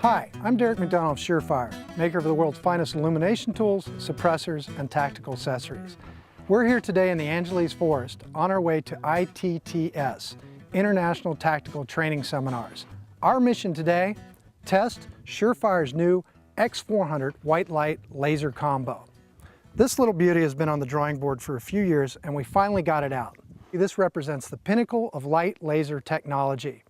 Hi, I'm Derek McDonald of Surefire, maker of the world's finest illumination tools, suppressors, and tactical accessories. We're here today in the Angeles Forest on our way to ITTS, International Tactical Training Seminars. Our mission today, test Surefire's new X400 white light laser combo. This little beauty has been on the drawing board for a few years and we finally got it out. This represents the pinnacle of light laser technology.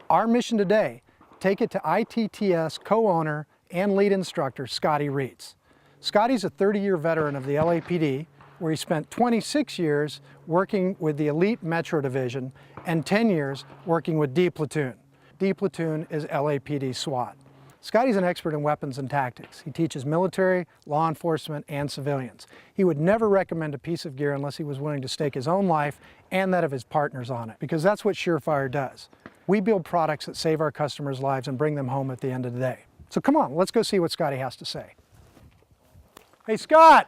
Our mission today, take it to ITTS co-owner and lead instructor, Scotty Reitz. Scotty's a 30-year veteran of the LAPD, where he spent 26 years working with the Elite Metro Division and 10 years working with D Platoon. D Platoon is LAPD SWAT. Scotty's an expert in weapons and tactics. He teaches military, law enforcement, and civilians. He would never recommend a piece of gear unless he was willing to stake his own life and that of his partners on it, because that's what Surefire does. We build products that save our customers' lives and bring them home at the end of the day. So come on, let's go see what Scotty has to say. Hey, Scott!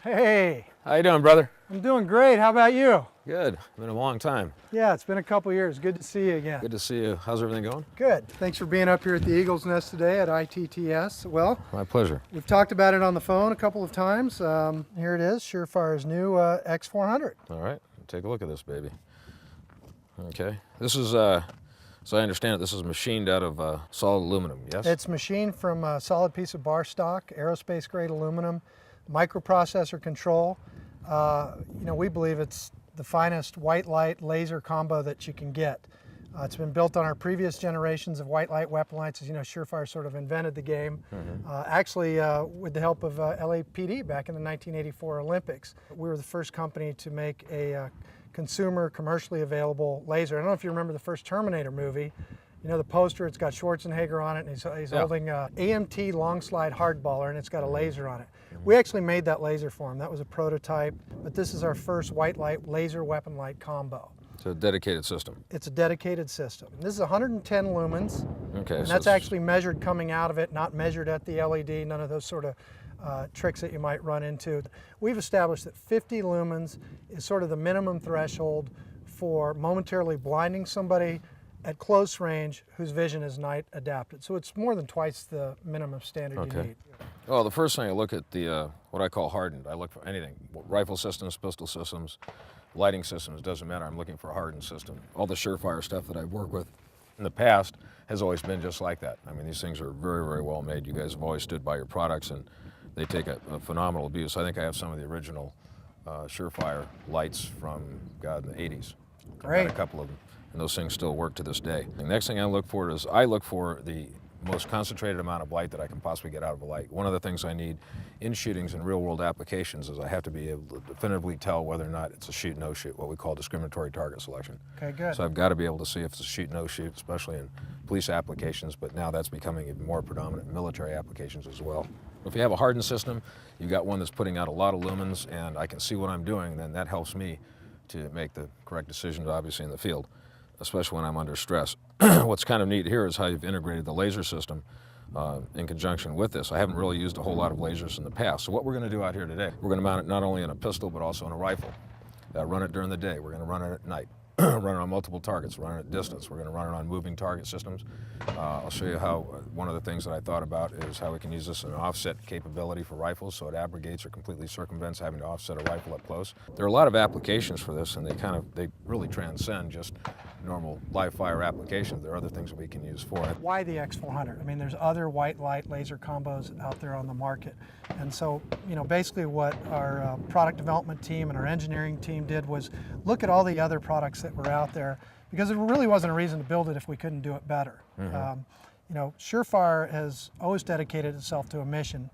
Hey! How you doing, brother? I'm doing great. How about you? Good. Been a long time. Yeah, it's been a couple years. Good to see you again. Good to see you. How's everything going? Good. Thanks for being up here at the Eagle's Nest today at ITTS. Well, my pleasure. We've talked about it on the phone a couple of times. Here it is, Surefire's new X400. All right, take a look at this baby. Okay, this is, so I understand it, this is machined out of solid aluminum, yes? It's machined from a solid piece of bar stock, aerospace grade aluminum, microprocessor control. We believe it's the finest white light laser combo that you can get. It's been built on our previous generations of white light weapon lights. As you know, Surefire sort of invented the game. Actually, with the help of LAPD back in the 1984 Olympics. We were the first company to make a consumer, commercially available laser. I don't know if you remember the first Terminator movie. You know the poster, it's got Schwarzenegger on it, and he's holding a AMT long slide hardballer, and it's got a laser on it. We actually made that laser for him. That was a prototype, but this is our first white light laser weapon light combo. It's a dedicated system. It's a dedicated system. This is 110 lumens, okay, and so that's actually measured coming out of it, not measured at the LED, none of those sort of tricks that you might run into. We've established that 50 lumens is sort of the minimum threshold for momentarily blinding somebody at close range whose vision is night adapted. So it's more than twice the minimum standard you need. Well, the first thing I look at the what I call hardened. I look for anything, rifle systems, pistol systems, lighting systems, doesn't matter. I'm looking for a hardened system. All the Surefire stuff that I've worked with in the past has always been just like that. I mean, these things are very, very well made. You guys have always stood by your products, and they take a phenomenal abuse. I think I have some of the original Surefire lights from, God, in the 80s. Great. I've got a couple of them, and those things still work to this day. The next thing I look for is I look for the most concentrated amount of light that I can possibly get out of a light. One of the things I need in shootings and real-world applications is I have to be able to definitively tell whether or not it's a shoot, no shoot, what we call discriminatory target selection. Okay, good. So I've got to be able to see if it's a shoot, no shoot, especially in police applications, but now that's becoming even more predominant in military applications as well. If you have a hardened system, you've got one that's putting out a lot of lumens and I can see what I'm doing, then that helps me to make the correct decisions, obviously, in the field, especially when I'm under stress. What's kind of neat here is how you've integrated the laser system in conjunction with this. I haven't really used a whole lot of lasers in the past. So what we're going to do out here today, we're going to mount it not only in a pistol, but also in a rifle. Run it during the day. We're going to run it at night. Run it on multiple targets, run it at distance. We're going to run it on moving target systems. I'll show you how, one of the things that I thought about is how we can use this as an offset capability for rifles, so it abrogates or completely circumvents having to offset a rifle up close. There are a lot of applications for this, and they really transcend just normal live fire applications. There are other things that we can use for it. Why the X400? I mean, there's other white light laser combos out there on the market. And so, basically what our product development team and our engineering team did was look at all the other products that were out there, because there really wasn't a reason to build it if we couldn't do it better. Surefire has always dedicated itself to a mission,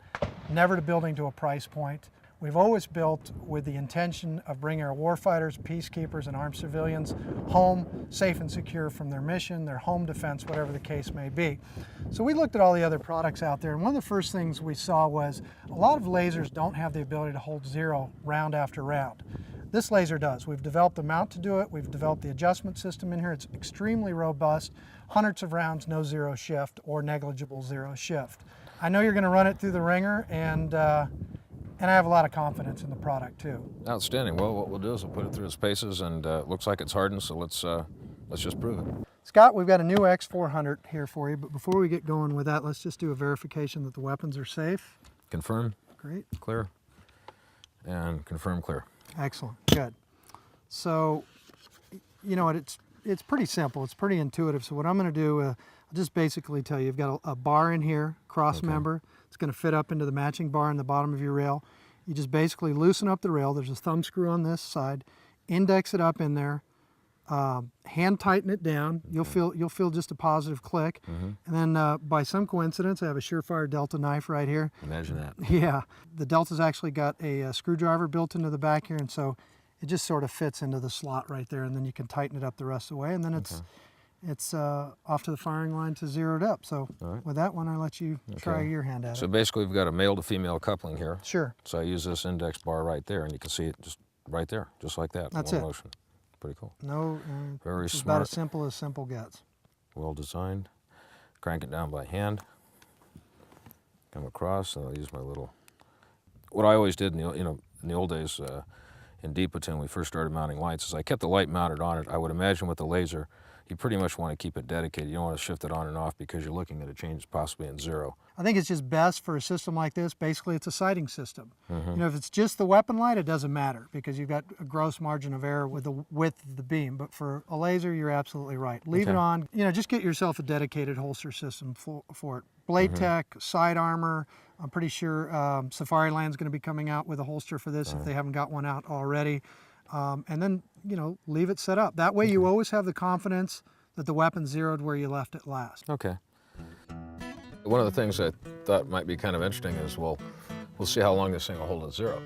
never to building to a price point. We've always built with the intention of bringing our warfighters, peacekeepers, and armed civilians home safe and secure from their mission, their home defense, whatever the case may be. So we looked at all the other products out there, and one of the first things we saw was a lot of lasers don't have the ability to hold zero round after round. This laser does. We've developed the mount to do it. We've developed the adjustment system in here. It's extremely robust. Hundreds of rounds, no zero shift or negligible zero shift. I know you're going to run it through the ringer, and I have a lot of confidence in the product too. Outstanding. Well, what we'll do is we'll put it through its paces, and it looks like it's hardened, so let's just prove it. Scott, we've got a new X400 here for you, but before we get going with that, let's just do a verification that the weapons are safe. Confirm. Great. Clear. And confirm clear. Excellent. Good. So, you know what, it's pretty simple. It's pretty intuitive. So what I'm going to do, I'll just basically tell you, you've got a bar in here, cross member. It's going to fit up into the matching bar in the bottom of your rail. You just basically loosen up the rail. There's a thumb screw on this side. Index it up in there. Hand tighten it down. You'll feel just a positive click. And then by some coincidence, I have a Surefire Delta knife right here. Imagine that. Yeah, the Delta's actually got a screwdriver built into the back here, and so it just sort of fits into the slot right there, and then you can tighten it up the rest of the way, and then it's off to the firing line to zeroed up. So with that one, I'll let you try your hand at it. So basically we've got a male to female coupling here. Sure. So I use this index bar right there, and you can see it just right there, just like that. That's one it. motion. Pretty cool. No, Very it's smart. about as simple gets. Well designed. Crank it down by hand. Come across, and I'll use my little. What I always did in the old days in Deepaton, when we first started mounting lights, is I kept the light mounted on it. I would imagine with the laser, you pretty much want to keep it dedicated. You don't want to shift it on and off because you're looking at a change possibly in zero. I think it's just best for a system like this. Basically, it's a sighting system. You know, if it's just the weapon light, it doesn't matter because you've got a gross margin of error with the width of the beam. But for a laser, you're absolutely right. Leave it on. You know, just get yourself a dedicated holster system for it. Blade Tech, side armor. I'm pretty sure Safariland's going to be coming out with a holster for this if they haven't got one out already. And then, you know, leave it set up. That way you always have the confidence that the weapon's zeroed where you left it last. Okay. One of the things I thought might be kind of interesting is we'll see how long this thing will hold at zero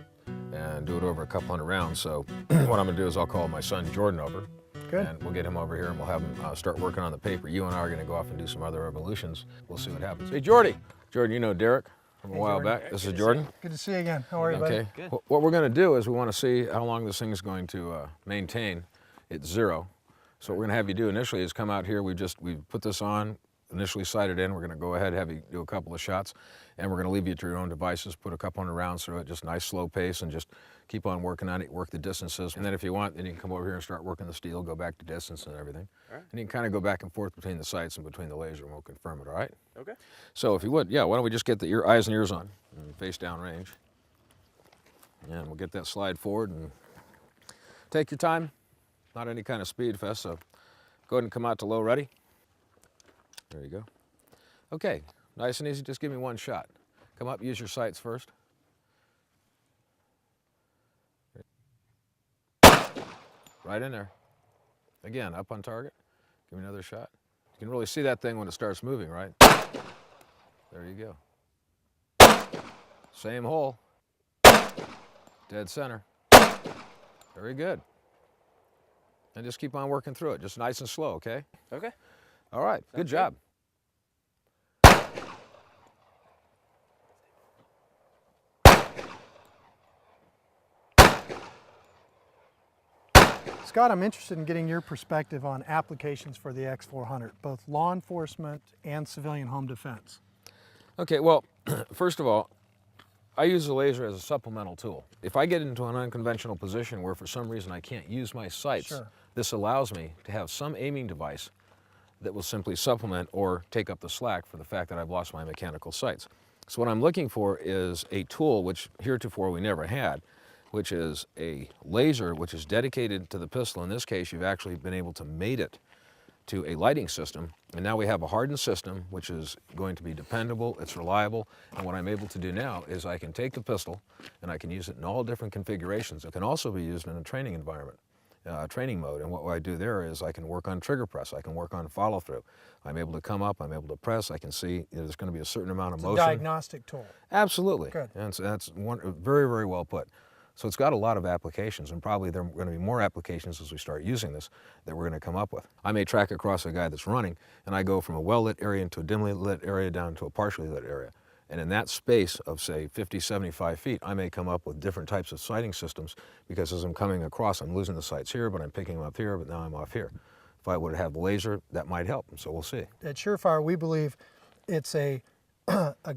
and do it over a couple hundred rounds. So what I'm going to do is I'll call my son Jordan over. Good. And we'll get him over here and we'll have him start working on the paper. You and I are going to go off and do some other evolutions. We'll see what happens. Hey, Jordy. Jordan, you know Derek from a while back. This is Jordan. Good to see you again. How are you, buddy? Okay. Good. What we're going to do is we want to see how long this thing is going to maintain its zero. So what we're going to have you do initially is come out here. We put this on, initially sight it in. We're going to go ahead, have you do a couple of shots, and we're going to leave you to your own devices, put a couple hundred rounds through it, just nice slow pace, and just keep on working on it, work the distances. And then if you want, then you can come over here and start working the steel, go back to distance and everything. All right. And you can kind of go back and forth between the sights and between the laser, and we'll confirm it, all right? Okay. So if you would, yeah, why don't we just get the eyes and ears on, and face down range. And we'll get that slide forward and take your time. Not any kind of speed fest, so go ahead and come out to low ready. There you go. Okay, nice and easy, just give me one shot. Come up, use your sights first. Right in there. Again, up on target. Give me another shot. You can really see that thing when it starts moving, right? There you go. Same hole. Dead center. Very good. And just keep on working through it, just nice and slow, okay? Okay. All right, good job. Scott, I'm interested in getting your perspective on applications for the X400, both law enforcement and civilian home defense. Okay, well, first of all, I use the laser as a supplemental tool. If I get into an unconventional position where for some reason I can't use my sights, this allows me to have some aiming device that will simply supplement or take up the slack for the fact that I've lost my mechanical sights. So what I'm looking for is a tool which heretofore we never had, which is a laser which is dedicated to the pistol. In this case, you've actually been able to mate it to a lighting system, and now we have a hardened system which is going to be dependable, it's reliable, and what I'm able to do now is I can take the pistol and I can use it in all different configurations. It can also be used in a training environment, training mode, and what I do there is I can work on trigger press, I can work on follow through. I'm able to come up, I'm able to press, I can see there's going to be a certain amount of motion. It's a diagnostic tool. Absolutely. Good. And so that's very, very well put. So it's got a lot of applications, and probably there are going to be more applications as we start using this that we're going to come up with. I may track across a guy that's running, and I go from a well-lit area into a dimly lit area down to a partially lit area. And in that space of, say, 50, 75 feet, I may come up with different types of sighting systems because as I'm coming across, I'm losing the sights here, but I'm picking them up here, but now I'm off here. If I would have the laser, that might help, so we'll see. At Surefire, we believe it's a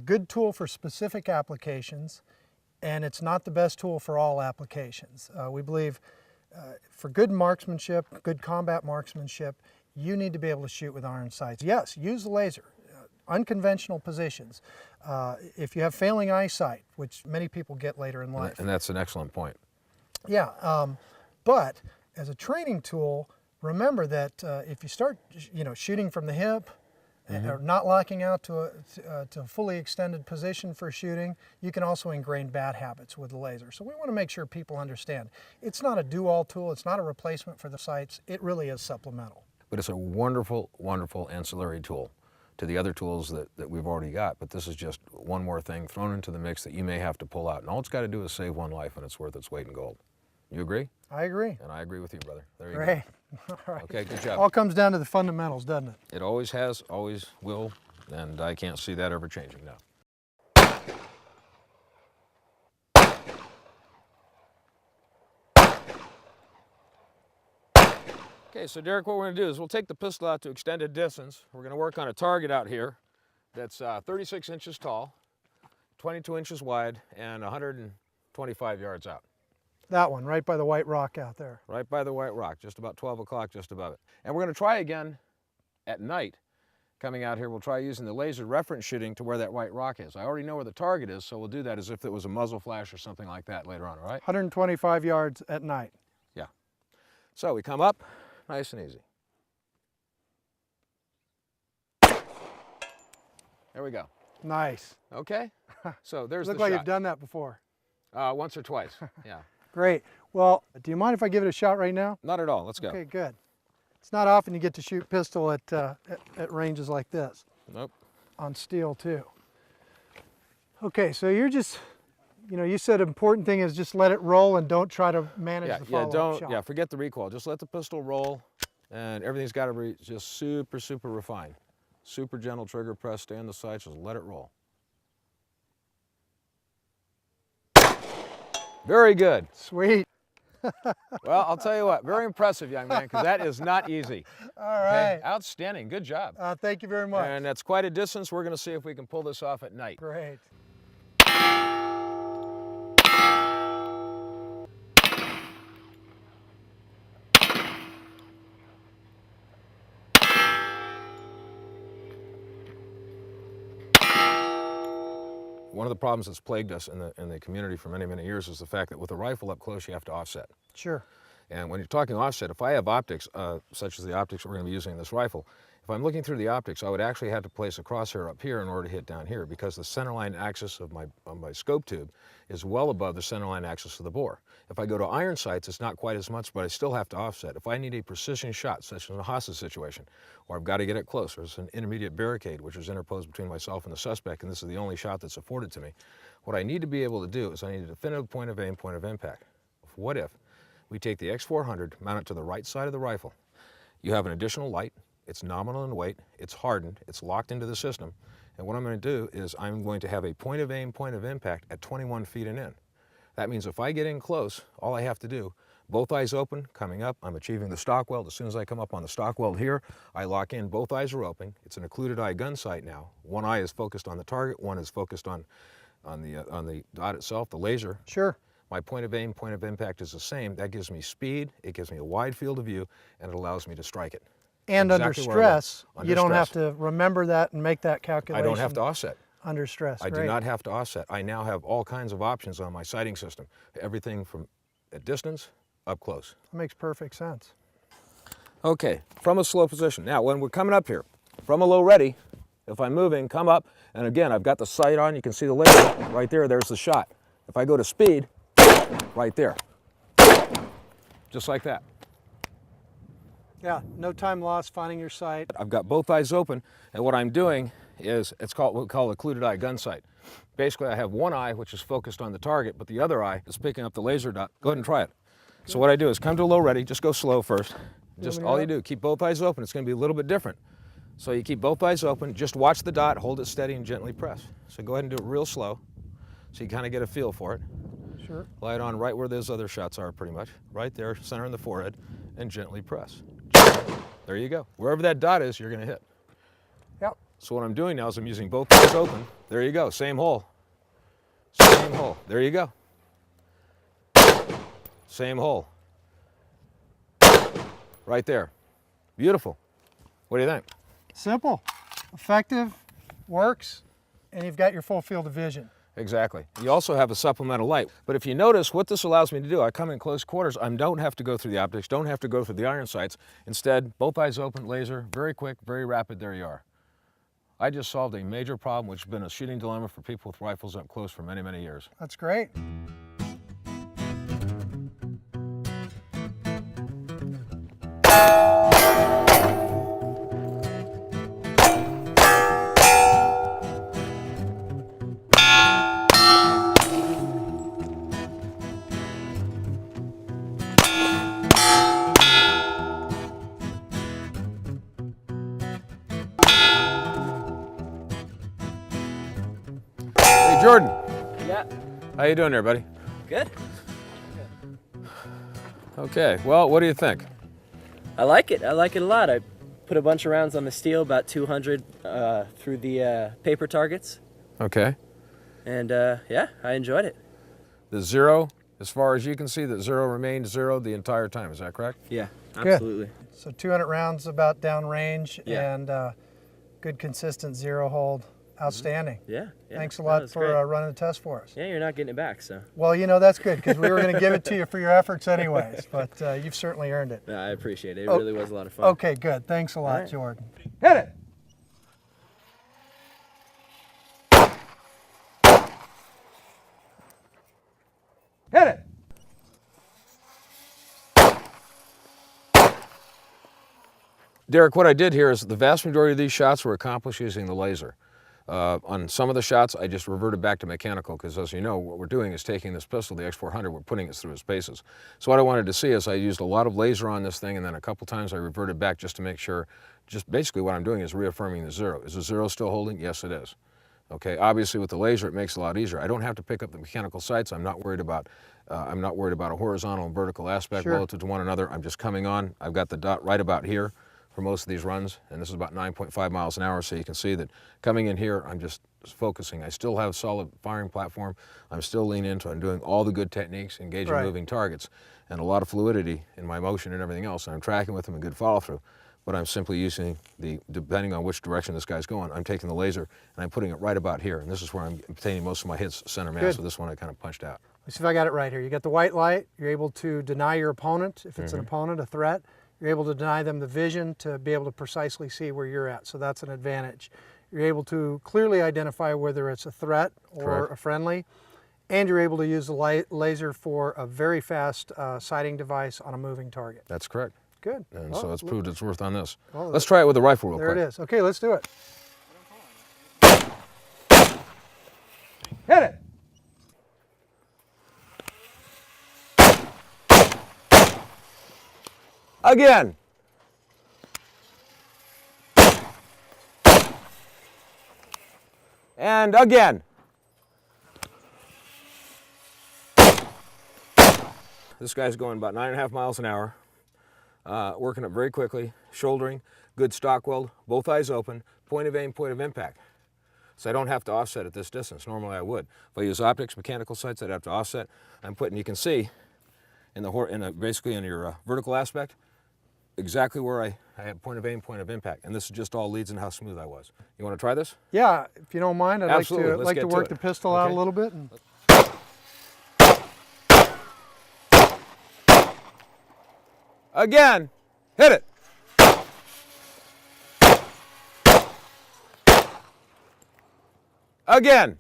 good tool for specific applications, and it's not the best tool for all applications. We believe for good marksmanship, good combat marksmanship, you need to be able to shoot with iron sights. Yes, use the laser, unconventional positions. If you have failing eyesight, which many people get later in life. And that's an excellent point. Yeah, but as a training tool, remember that if you start, shooting from the hip, or not locking out to a fully extended position for shooting, you can also ingrain bad habits with the laser. So we want to make sure people understand it's not a do-all tool, it's not a replacement for the sights, it really is supplemental. But it's a wonderful, wonderful ancillary tool to the other tools that we've already got. But this is just one more thing thrown into the mix that you may have to pull out. And all it's got to do is save one life, and it's worth its weight in gold. You agree? I agree. And I agree with you, brother. There you Great. go. All right. Okay, good job. All comes down to the fundamentals, doesn't it? It always has, always will, and I can't see that ever changing now. Okay, so Derek, what we're going to do is we'll take the pistol out to extended distance. We're going to work on a target out here that's 36 inches tall, 22 inches wide, and 125 yards out. That one, right by the white rock out there. Right by the white rock, just about 12 o'clock, just above it. And we're going to try again at night. Coming out here, we'll try using the laser reference shooting to where that white rock is. I already know where the target is, so we'll do that as if it was a muzzle flash or something like that later on, all right? 125 yards at night. Yeah. So we come up, nice and easy. There we go. Nice. Okay, so there's Look the like shot. you've done that before. Once or twice, yeah. Great. Well, do you mind if I give it a shot right now? Not at all, let's go. Okay, good. It's not often you get to shoot pistol at ranges like this. Nope. On steel too. Okay, so you're just, you said important thing is just let it roll and don't try to manage the follow-up shot. Yeah, forget the recoil. Just let the pistol roll, and everything's got to be just super, super refined. Super gentle trigger press, stay on the sights, just let it roll. Very good. Sweet. Well, I'll tell you what, very impressive, young man, because that is not easy. All right. Okay? Outstanding, good job. Thank you very much. And that's quite a distance. We're going to see if we can pull this off at night. Great. One of the problems that's plagued us in the community for many, many years is the fact that with a rifle up close, you have to offset. Sure. And when you're talking offset, if I have optics, such as the optics we're going to be using in this rifle, if I'm looking through the optics, I would actually have to place a crosshair up here in order to hit down here, because the centerline axis of my scope tube is well above the centerline axis of the bore. If I go to iron sights, it's not quite as much, but I still have to offset. If I need a precision shot, such as a hostage situation, or I've got to get it close, or there's an intermediate barricade which is interposed between myself and the suspect, and this is the only shot that's afforded to me, what I need to be able to do is I need a definitive point of aim, point of impact. What if we take the X400, mount it to the right side of the rifle? You have an additional light, it's nominal in weight, it's hardened, it's locked into the system, and what I'm going to do is I'm going to have a point of aim, point of impact at 21 feet and in. That means if I get in close, all I have to do, both eyes open, coming up, I'm achieving the stock weld. As soon as I come up on the stock weld here, I lock in, both eyes are open. It's an occluded eye gun sight now. One eye is focused on the target, one is focused on the dot itself, the laser. Sure. My point of aim, point of impact is the same. That gives me speed, it gives me a wide field of view, and it allows me to strike it. And exactly under stress, you don't stress. have to remember that and make that calculation. I don't have to offset. Under stress, I do not have to offset. I now have all kinds of options on my sighting system. Everything from at distance, up close. That makes perfect sense. Okay, from a slow position. Now, when we're coming up here, from a low ready, if I'm moving, come up, and again, I've got the sight on, you can see the laser right there, there's the shot. If I go to speed, right there, just like that. Yeah, no time lost finding your sight. I've got both eyes open, and what I'm doing is, it's called what we call occluded eye gun sight. Basically, I have one eye which is focused on the target, but the other eye is picking up the laser dot. Go ahead and try it. Good. So what I do is come to low ready, just go slow first. Just all you do, keep both eyes open. It's going to be a little bit different. So you keep both eyes open, just watch the dot, hold it steady, and gently press. So go ahead and do it real slow, so you kind of get a feel for it. Sure. Light on right where those other shots are, pretty much. Right there, center in the forehead, and gently press. There you go. Wherever that dot is, you're going to hit. Yep. So what I'm doing now is I'm using both eyes open. There you go, same hole. Same hole. There you go. Same hole. Right there. Beautiful. What do you think? Simple, effective, works, and you've got your full field of vision. Exactly. You also have a supplemental light. But if you notice, what this allows me to do, I come in close quarters, I don't have to go through the optics, don't have to go through the iron sights. Instead, both eyes open, laser, very quick, very rapid, there you are. I just solved a major problem, which has been a shooting dilemma for people with rifles up close for many, many years. That's great. Hey, Jordan. Yeah. How you doing there, buddy? Good. Okay, well, what do you think? I like it. I like it a lot. I put a bunch of rounds on the steel, about 200 through the paper targets. Okay. And yeah, I enjoyed it. The zero, as far as you can see, the zero remained zero the entire time, is that correct? Yeah, absolutely. So 200 rounds about downrange, Yeah. and good consistent zero hold. Outstanding. Yeah. Thanks a No, lot it's for great. running the test for us. Yeah, you're not getting it back, so. Well, you know, that's good, because we were going to give it to you for your efforts anyways, but you've certainly earned it. No, I appreciate it. It Oh, really was a lot of fun. Okay, good. Thanks a lot, All right. Jordan. Hit it! Hit it! Derek, what I did here is the vast majority of these shots were accomplished using the laser. On some of the shots, I just reverted back to mechanical because, as you know, what we're doing is taking this pistol, the X400, we're putting it through its paces. So what I wanted to see is I used a lot of laser on this thing, and then a couple times I reverted back just to make sure, just basically what I'm doing is reaffirming the zero. Is the zero still holding? Yes, it is. Okay, obviously with the laser, it makes it a lot easier. I don't have to pick up the mechanical sights. I'm not worried about a horizontal and vertical aspect Sure. relative to one another. I'm just coming on. I've got the dot right about here for most of these runs, and this is about 9.5 miles an hour, so you can see that coming in here, I'm just focusing. I still have a solid firing platform. I'm still leaning into it. I'm doing all the good techniques, engaging Right. moving targets, and a lot of fluidity in my motion and everything else, and I'm tracking with them and good follow-through. But I'm simply using depending on which direction this guy's going, I'm taking the laser and I'm putting it right about here, and this is where I'm obtaining most of my hits center mass, Good. so this one I kind of punched out. Let's see if I got it right here. You got the white light. You're able to deny your opponent, if it's an opponent, a threat. You're able to deny them the vision to be able to precisely see where you're at, so that's an advantage. You're able to clearly identify whether it's a threat or Correct. a friendly, and you're able to use the laser for a very fast sighting device on a moving target. That's correct. Good. And Well, so it's proved its worth on this. well, Let's try it with the rifle real there quick. it is. Okay, let's do it. Hit it! Again. And again. This guy's going about 9.5 miles an hour, working up very quickly, shouldering, good stock weld, both eyes open, point of aim, point of impact. So I don't have to offset at this distance. Normally I would. If I use optics, mechanical sights, I'd have to offset. I'm putting, you can see, basically in your vertical aspect, exactly where I had point of aim, point of impact. And this is just all leads in how smooth I was. You want to try this? Yeah, if you don't mind, I'd Absolutely. Let's like get to to work it. the pistol out a Okay. little bit. And Again. Hit it. Again.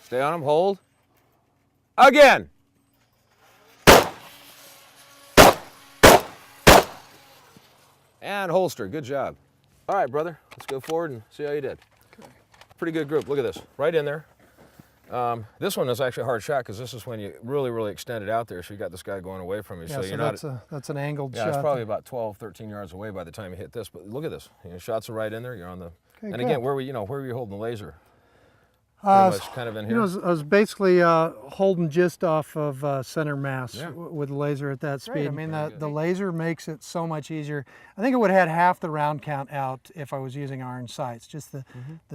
Stay on him, hold. Again. And holster, good job. All right, brother, let's go forward and see how you did. Pretty good group, look at this, right in there. This one is actually a hard shot because this is when you really extend it out there, so you got this guy going away from you. yeah, so so you're not, that's an angled yeah, shot. it's probably about 12, 13 yards away by the time you hit this, but look at this. You know, shots are right in there, you're on the, Okay, and good. again, where were you holding the laser? Pretty much kind of in here. You know, I was basically holding just off of center mass with the laser at that speed. Great. I mean, the laser makes it so much easier. I think it would have had half the round count out if I was using orange sights. Just the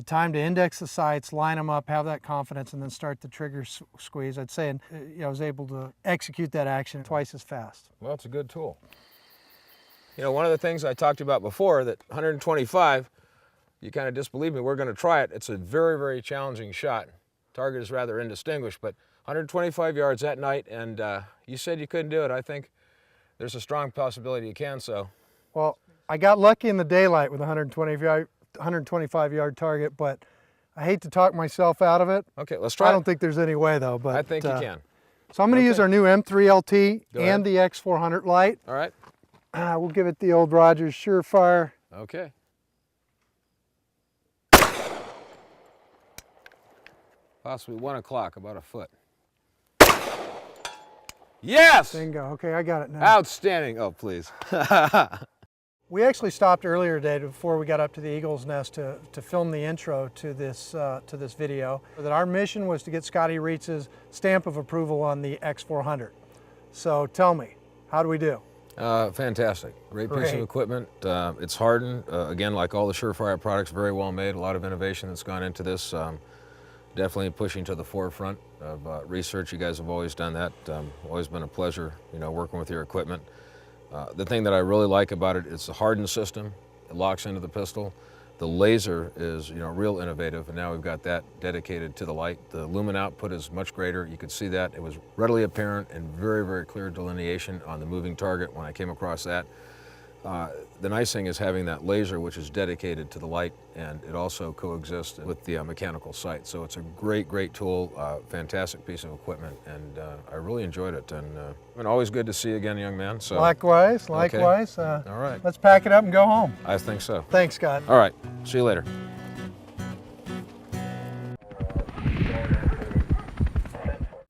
time to index the sights, line them up, have that confidence, and then start the trigger squeeze. I'd say you know, I was able to execute that action twice as fast. Well, it's a good tool. You know, one of the things I talked about before, that 125, you kind of disbelieve me, we're going to try it. It's a very, very challenging shot. Target is rather indistinguished, but 125 yards at night, and you said you couldn't do it. I think there's a strong possibility you can, so. Well, I got lucky in the daylight with a 125-yard target, but I hate to talk myself out of it. Okay, let's try it. I don't think there's any way, though. But I think you can. So I'm going to use our new M3LT Go and ahead. the X400 light. All right. We'll give it the old Rogers Surefire. Okay. Possibly 1 o'clock, about a foot. Yes! Bingo. Okay, I got it now. Outstanding. Oh, please. We actually stopped earlier today before we got up to the Eagle's Nest to film the intro to this video. That our mission was to get Scotty Reetz's stamp of approval on the X400. So tell me, how do we do? Fantastic. Great piece of equipment. It's hardened. Again, like all the Surefire products, very well made. A lot of innovation that's gone into this. Definitely pushing to the forefront of research. You guys have always done that. Always been a pleasure, you know, working with your equipment. The thing that I really like about it is the hardened system. It locks into the pistol. The laser is, you know, real innovative, and now we've got that dedicated to the light. The lumen output is much greater. You could see that. It was readily apparent and very, very clear delineation on the moving target when I came across that. The nice thing is having that laser, which is dedicated to the light, and it also coexists with the mechanical sight. So it's a great, great tool, fantastic piece of equipment, and I really enjoyed it. And always good to see you again, young man. So Likewise, likewise. All right. Let's pack it up and go home. I think so. Thanks, Scott. All right. See you later.